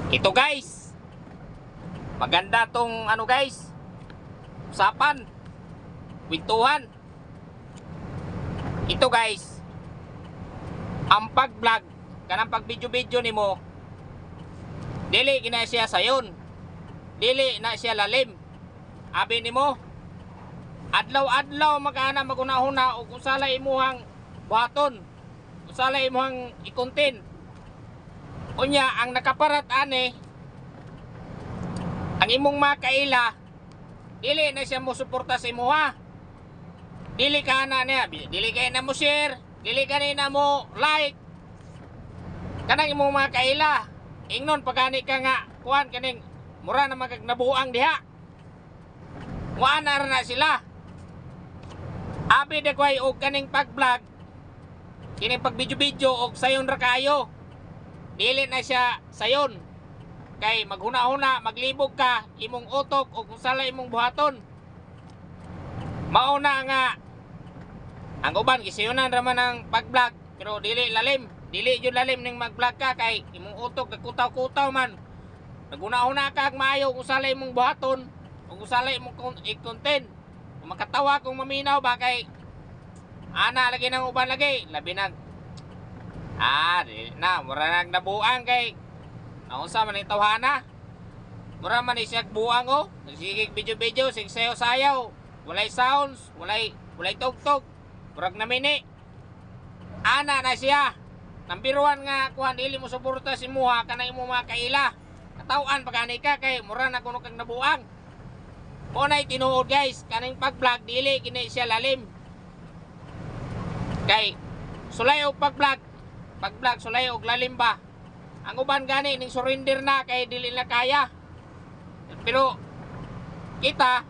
Ito guys, maganda tong ano guys, usapan, kwentuhan. Ito guys, ang pag-vlog, kanang pag-video-video nimo, dili gina siya sayon, dili na siya lalim. Abi nimo, adlaw-adlaw magana magunahuna o kung sala imuhang buhaton, kung sala imuhang ikontin. Unya ang nakaparat ani, ang imong makaila, dili na siya mo suporta sa imuha. Dili ka na niya, dili ka na mo share, dili ka na mo like. Kanang imong makaila, ingnon pagani ka nga kuan kaning mura na magagnabuang diha. Wa na ra na sila. Abi dagway og kaning pag-vlog, kini pag video-video og sayon ra kayo. Dili na siya sayon. Kay maghuna-huna, maglibog ka imong utok o kung sala imong buhaton. Mauna nga ang uban gisiyonan ra man ang pag-vlog pero dili lalim. Dili jud lalim ning mag-vlog ka kay imong utok nagkutaw-kutaw man. Naghuna-huna ka ag maayo kung sala imong buhaton o kung sala imong i-content. Kung makatawa kung maminaw ba kay ana lagi nang uban lagi, labi nag na, mura nagnabuang kay naunsa man yung tawhana. Mura man siya buang o. Nagsigig video-video, sig sayaw-sayaw. Walay sounds, walay tug-tug. Murag na mini. Ana na siya. Nambiruan nga kuhan dili mo suporta si muha kana imo mga kaila. Katawan pagani ka kay mura na kuno kang nabuang. Kunay tinuod guys, kaning pag-vlog dili kini siya lalim. Kay sulay og pag-vlog sulay og lalim ba. Ang uban gani ning surrender na kay dili na kaya. Pero kita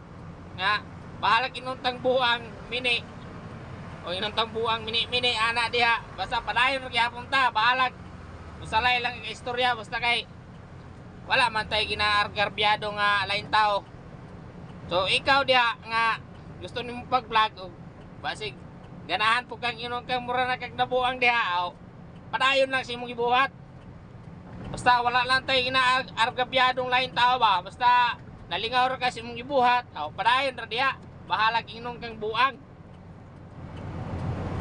nga bahala kinuntang buang mini o inuntang buang mini ana diha basta padayon ra gyapon ta bahala. Usalay lang ang istorya basta kay wala man tay ginaargarbyado nga lain tao. So ikaw diha nga gusto nimo pag-vlog o basig ganahan po kang inong kang mura na kag nabuang diha o padayon lang sa imong ibuhat. Basta wala lang tayo ginaargabyadong lain tao ba. Basta nalingaw ra ka sa imong ibuhat. O padayon ra diha. Bahala inong kang buang.